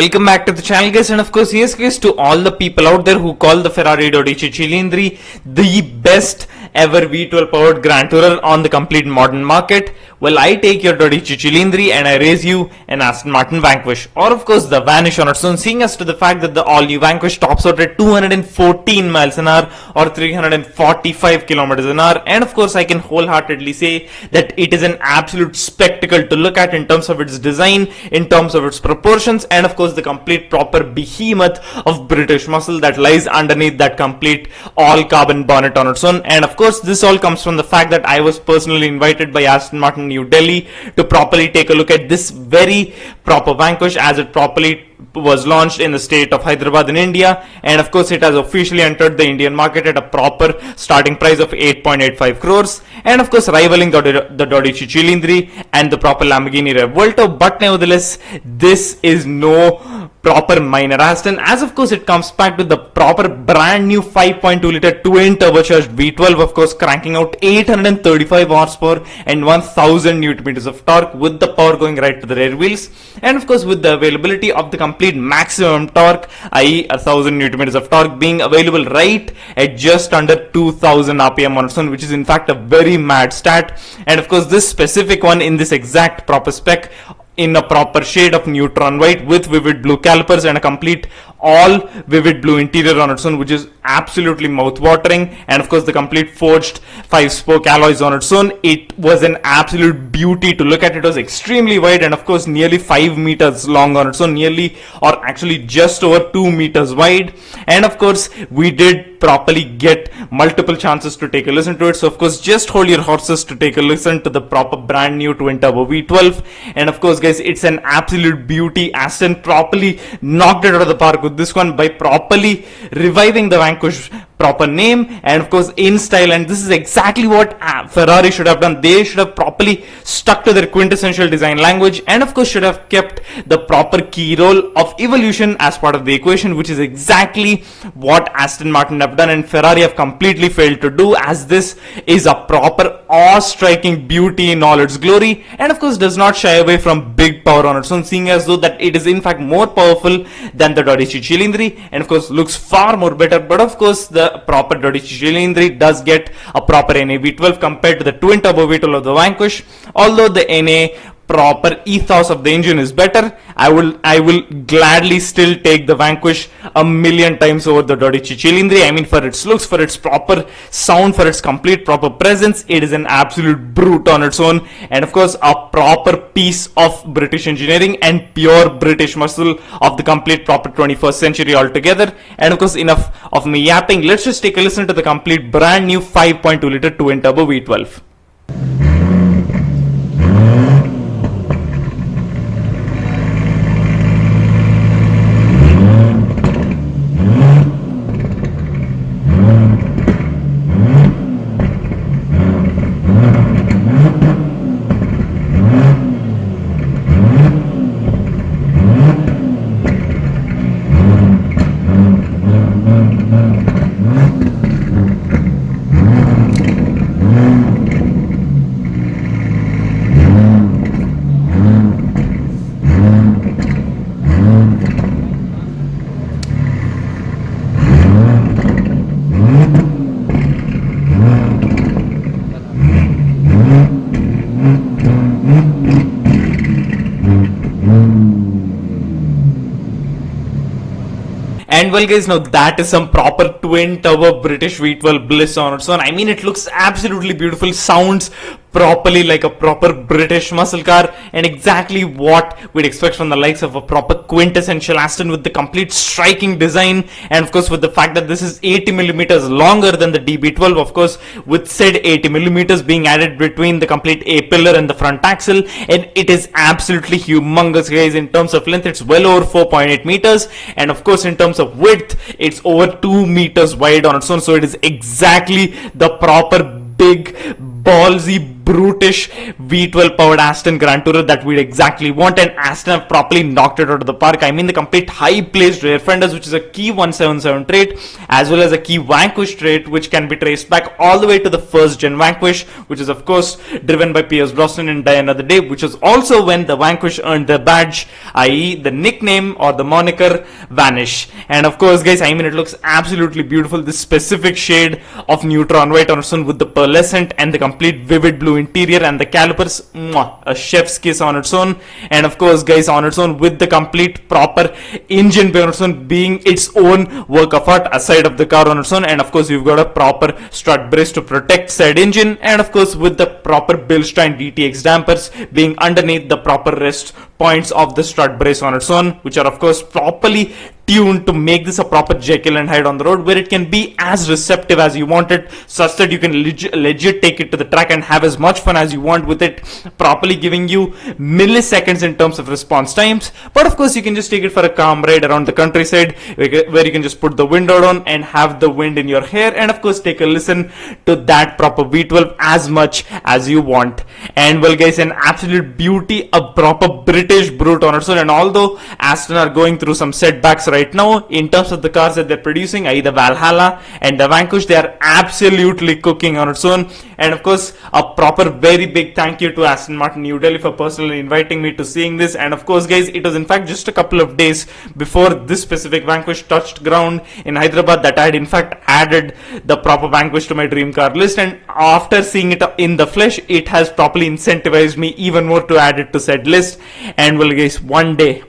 Welcome back to the channel, guys, and of course yes guys, to all the people out there who call the Ferrari Dodici Cilindri the best ever V12 powered Grand Tourer on the complete modern market. Well, I take your Dodici Cilindri and I raise you an Aston Martin Vanquish, or of course the Vanish on its own, seeing as to the fact that the all-new Vanquish tops out at 214 miles an hour or 345 kilometers an hour, and of course I can wholeheartedly say that it is an absolute spectacle to look at in terms of its design, in terms of its proportions, and of course the complete proper behemoth of British muscle that lies underneath that complete all carbon bonnet on its own. And of course this all comes from the fact that I was personally invited by Aston Martin New Delhi to properly take a look at this very proper Vanquish as it properly was launched in the state of Hyderabad in India, and of course it has officially entered the Indian market at a proper starting price of 8.85 crores, and of course rivaling the Dodici Cilindri and the proper Lamborghini Revuelto. But nevertheless, this is no proper minor Aston, as of course it comes back with the proper brand new 5.2 liter twin turbocharged V12, of course cranking out 835 horsepower and 1000 Newton meters of torque, with the power going right to the rear wheels, and of course with the availability of the complete maximum torque, i.e. 1000 Newton meters of torque, being available right at just under 2000 RPM on its own, which is in fact a very mad stat. And of course this specific one in this exact proper spec in a proper shade of neutron white with vivid blue calipers and a complete all vivid blue interior on its own, which is absolutely mouth-watering, and of course the complete forged 5-spoke alloys on its own. It was an absolute beauty to look at. It was extremely wide and of course nearly 5 meters long on its own, nearly or actually just over 2 meters wide, and of course we did properly get multiple chances to take a listen to it. So of course just hold your horses to take a listen to the proper brand new twin turbo V12. And of course guys, it's an absolute beauty. Aston properly knocked it out of the park with this one by properly reviving the Vanquish proper name and of course in style, and this is exactly what Ferrari should have done. They should have properly stuck to their quintessential design language, and of course should have kept the proper key role of evolution as part of the equation, which is exactly what Aston Martin have done and Ferrari have completely failed to do, as this is a proper awe-striking beauty in all its glory, and of course does not shy away from big power on its own, seeing as though that it is in fact more powerful than the Dodici Cilindri, and of course looks far more better. But of course the proper Dodici Cilindri does get a proper NA V12 compared to the twin turbo V12 of the Vanquish. Although the NA proper ethos of the engine is better, I will gladly still take the Vanquish a million times over the Dodici Cilindri. I mean, for its looks, for its proper sound, for its complete proper presence, it is an absolute brute on its own, and of course a proper piece of British engineering and pure British muscle of the complete proper 21st century altogether. And of course enough of me yapping, let's just take a listen to the complete brand new 5.2 liter twin turbo V12. And well guys, now that is some proper twin turbo British V12 bliss on its own. I mean, it looks absolutely beautiful, sounds properly like a proper British muscle car, and exactly what we'd expect from the likes of a proper quintessential Aston, with the complete striking design, and of course with the fact that this is 80 millimeters longer than the DB12, of course with said 80 millimeters being added between the complete A-pillar and the front axle, and it is absolutely humongous guys. In terms of length, it's well over 4.8 meters, and of course in terms of width, it's over 2 meters wide on its own. So it is exactly the proper big ballsy, brutish V12 powered Aston Grand Tourer that we'd exactly want, and Aston have properly knocked it out of the park. I mean, the complete high placed rear fenders, which is a key 177 trait, as well as a key Vanquish trait, which can be traced back all the way to the first gen Vanquish, which is of course driven by Pierce Brosnan in Die Another Day, which is also when the Vanquish earned their badge, i.e. the nickname or the moniker Vanish. And of course guys, I mean, it looks absolutely beautiful, this specific shade of neutron white on its own with the pearlescent and the complete vivid blue interior, and the calipers, a chef's kiss on its own. And of course guys, on its own with the complete proper engine bay on its own being its own work of art aside of the car on its own. And of course you've got a proper strut brace to protect said engine, and of course with the proper Bilstein DTX dampers being underneath the proper rest points of the strut brace on its own, which are of course properly tuned to make this a proper Jekyll and Hyde on the road, where it can be as receptive as you want it, such that you can legit take it to the track and have as much fun as you want with it, properly giving you milliseconds in terms of response times. But of course you can just take it for a calm ride around the countryside, where you can just put the window down and have the wind in your hair, and of course take a listen to that proper V12 as much as you want. And well guys, an absolute beauty, a proper British brute on its own. And although Aston are going through some setbacks right now in terms of the cars that they're producing, i.e. the Valhalla and the Vanquish, they are absolutely cooking on its own. And of course a proper very big thank you to Aston Martin New Delhi for personally inviting me to seeing this. And of course guys, it was in fact just a couple of days before this specific Vanquish touched ground in Hyderabad that I had in fact added the proper Vanquish to my dream car list, and after seeing it in the flesh, it has properly incentivized me even more to add it to said list. And well guys, one day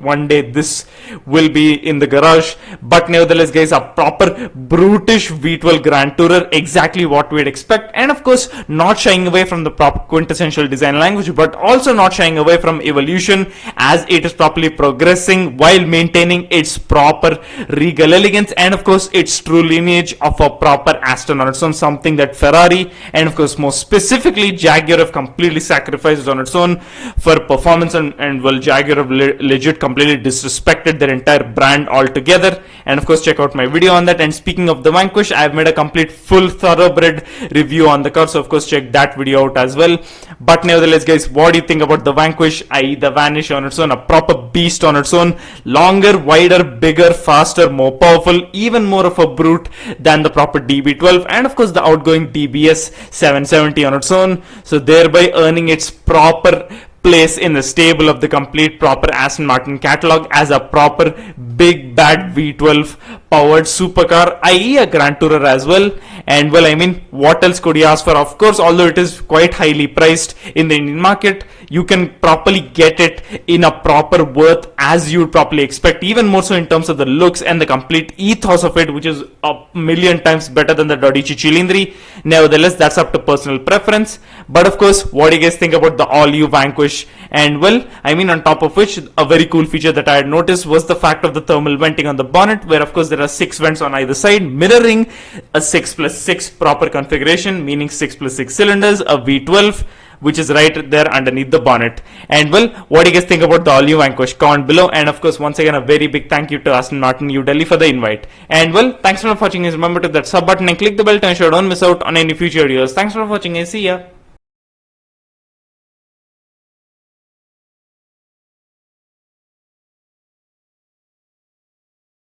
this will be in the garage. But nevertheless guys, a proper brutish V12 Grand Tourer, exactly what we'd expect. And of course not shying away from the proper quintessential design language, but also not shying away from evolution, as it is properly progressing while maintaining its proper regal elegance and of course its true lineage of a proper Aston on its own, something that Ferrari and of course more specifically Jaguar have completely sacrificed on its own for performance. And well, Jaguar have legit completely disrespected their entire brand altogether. And of course check out my video on that. And speaking of the Vanquish, I have made a complete full thoroughbred review on the car, so of course check that video out as well. But nevertheless guys, what do you think about the Vanquish, i.e. the Vanish on its own? A proper beast on its own, longer, wider, bigger, faster, more powerful, even more of a brute than the proper DB12, and of course the outgoing DBS 770 on its own, so thereby earning its proper place in the stable of the complete proper Aston Martin catalog as a proper big bad V12 powered supercar, i.e. a Grand Tourer as well. And well, I mean, what else could you ask for? Of course, although it is quite highly priced in the Indian market, you can properly get it in a proper worth as you would properly expect, even more so in terms of the looks and the complete ethos of it, which is a million times better than the Dodici Cilindri. Nevertheless, that's up to personal preference. But of course, what do you guys think about the all-new Vanquish? And well, I mean, on top of which, a very cool feature that I had noticed was the fact of the thermal venting on the bonnet, where of course there are 6 vents on either side, mirroring a 6+6 proper configuration, meaning 6+6 cylinders, a V12, which is right there underneath the bonnet. And well, what do you guys think about the all-new Vanquish? Comment below. And of course, once again, a very big thank you to Aston Martin New Delhi for the invite. And well, thanks for watching. Remember to hit that sub button and click the bell to ensure you don't miss out on any future videos. Thanks for watching and see ya.